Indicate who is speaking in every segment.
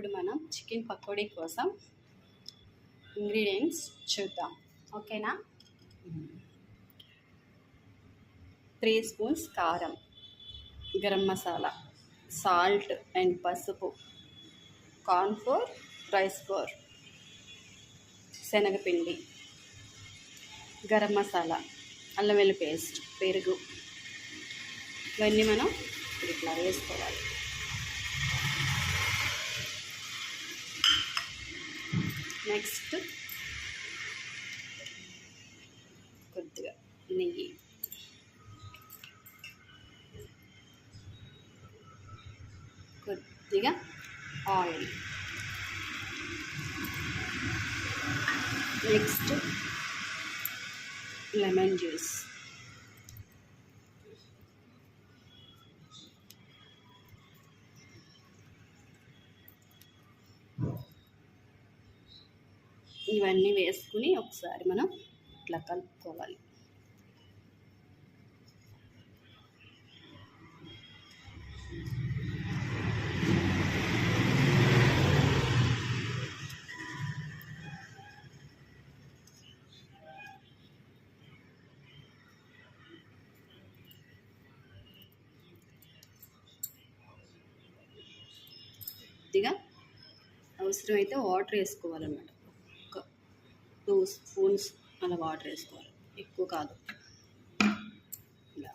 Speaker 1: ఇప్పుడు మనం చికెన్ పకోడీ కోసం ఇంగ్రీడియంట్స్ చూద్దాం. ఓకేనా? 3 స్పూన్స్ కారం, గరం మసాలా, సాల్ట్ అండ్ పసుపు, కార్న్ఫ్లోర్, రైస్ ఫ్లోర్, శనగపిండి, గరం మసాలా, అల్లం వెల్లుల్లి పేస్ట్, పెరుగు, ఇవన్నీ మనం ఇట్లా వేసుకోవాలి. నెక్స్ట్ కొద్దిగా నెయ్యి, కొద్దిగా ఆయిల్, నెక్స్ట్ లెమన్ జ్యూస్, ఇవన్నీ వేసుకుని ఒకసారి మనం ఇట్లా కలుపుకోవాలి. కొద్దిగా అవసరమైతే వాటర్ వేసుకోవాలన్నమాట. 2 స్పూన్స్ అలా వాటర్ వేసుకోవాలి, ఎక్కువ కాదు. ఇలా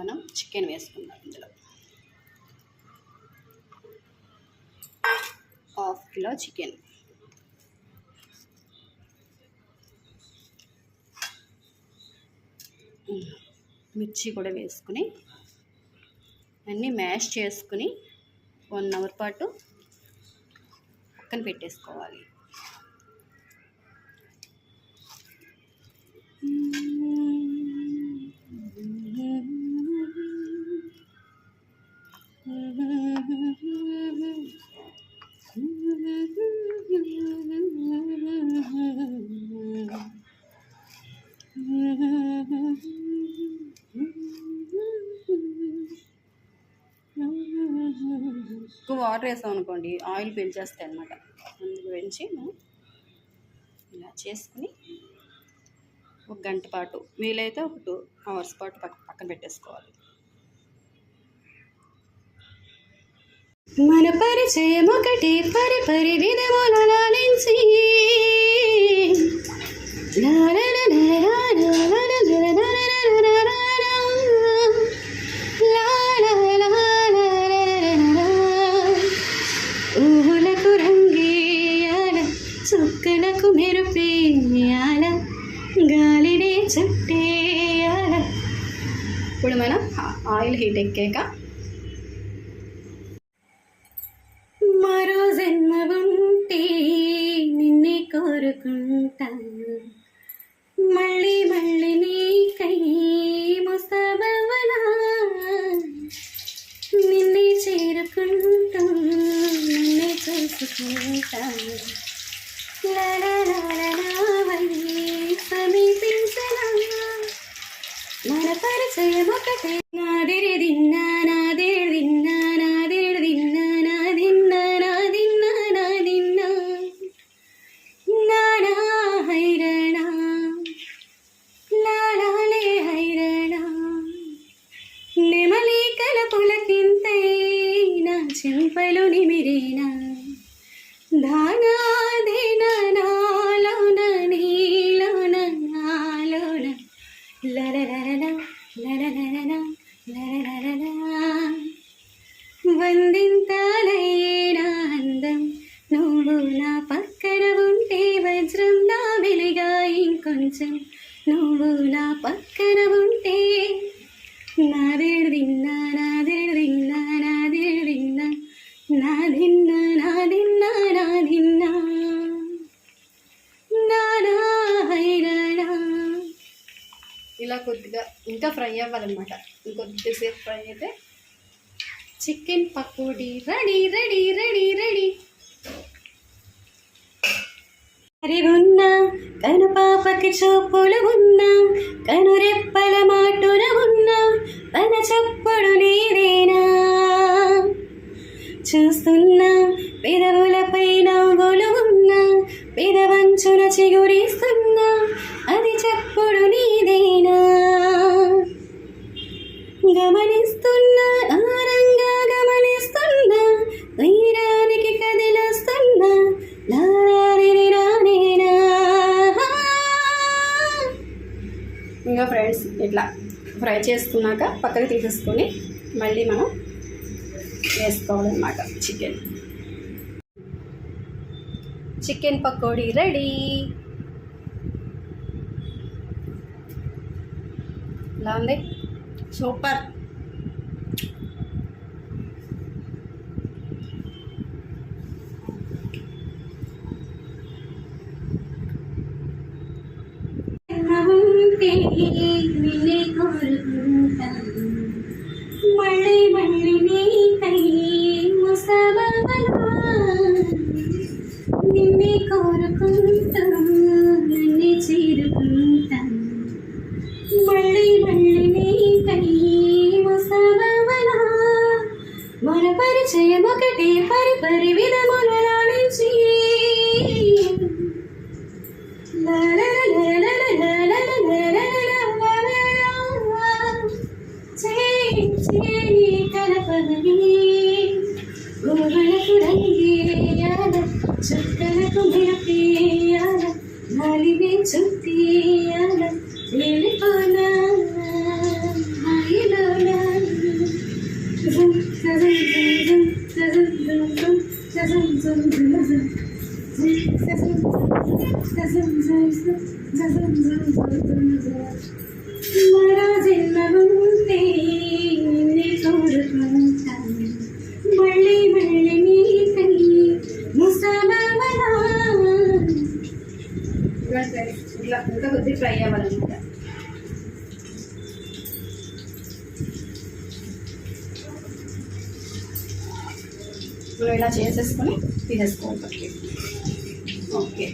Speaker 1: మనం చికెన్ వేసుకుందాం. ఇందులో 1/2 కిలో చికెన్, మిర్చి కూడా వేసుకుని అన్నీ మ్యాష్ చేసుకుని 1 అవర్ పాటు పక్కన పెట్టేసుకోవాలి. ఎక్కువ వాటర్ వేసాం అనుకోండి, ఆయిల్ పీల్చేస్తాయి అన్నమాట. అందుకు వెంచి మనం ఇలా చేసుకుని 1 గంట పాటు, వీలైతే ఒక 2 అవర్స్ పాటు పక్కన పెట్టేసుకోవాలి. మన పరిచయం ఒకటి పరి విధముల లాలించి ఊహులకు రంగేయాల, చుక్కలకు మెరుపేయాల, గాలినే చుట్టేయాల. ఇప్పుడు మనం ఆయిల్ హీట్ ఎక్కాక మరో జన్మ ఉంటే నిన్నే కోరుకుంటా, మళ్ళీ మళ్ళీ నీకై ముస్తాబవ్వనా, నిన్నే చేరుకుంటూ నిన్నే చూసుకుంటా, లావని సమీపించనా, మన పరిచయం ఒకటే. నాదిరి దిన్నా నాదిరి దిన్నా నాదిరి దిన్నా నాదిన్నా నాదిన్నా నాదిన్నా నానా హైరణా లాలే హైరణా, నెమలి కలపులకింతై నా చెంపలు నిమిరేనా, ధానా దేనా నాలోన నీలోన నాలోన లరలరలా లరలరలా లరలరలా, వందింతాలయ్యేనా అందం నువ్వు నా పక్కన ఉంటే, వజ్రం నా వెలుగా ఇంకొంచెం నువ్వు నా పక్కన ఉంటే, నాదిరిదిన్నా నాదిరిదిన్నా నాదిరిదిన్నా నాదిన్నా నాదిన్నా నాదిన్నా నానా హైరాణా. ఇలా కొద్దిగా ఇంకా ఫ్రై అవ్వాలన్నమాట. ఇంకొద్దిసేపు ఫ్రై అయితే chicken pakodi ready ready ready ready. కను పాపకి చూపులు ఉన్న కను రెప్పల మాటున ఉన్న తన చప్పుడు నీదేనా చూస్తున్నా పెదవులపై నవ్వులు ఉన్న పెదవంచున చిగురిస్తున్నా అది చప్పుడు నీదేనా గమనిస్తున్నా ఆరంగా గమనిస్తున్నా తీరానికి కదిలొస్తున్నా రానేనా. ఇంకా ఫ్రెండ్స్ ఇట్లా ఫ్రై చేసుకున్నాక పక్కకి తీసేసుకొని మళ్ళీ మనం వేసుకోవాలన్నమాట చికెన్ పకోడీ రెడీ. ఎలా ఉంది? సూపర్. నిన్నే కోరుకుంటాను మళ్ళీ మళ్ళీ నీకై ముసబవలా నిన్నే కోరుకుంటాను నన్నే చేరుకుంటాను మళ్ళీ మళ్ళీ నీకై ముసబవలా మన పరిచయం ఒకటే పరి విధముల నుంచి గోవలకు రంగేయాల చుక్కలకు మెరుపేయాల గాలిని చుట్టేయాల వెళ్ళిపోనా హాయిలోనా మరో జన్మముంటే నిన్నే కోరుకుంటాను మళ్ళీ మళ్ళీ నీకై ముసబవలా. ఇట్లా ఇంకా కొద్ది ఫ్రై అవ్వాలన్నమాట. ఇప్పుడు ఇలా చేసేసుకొని తీసేసుకోవాలి. ఓకే.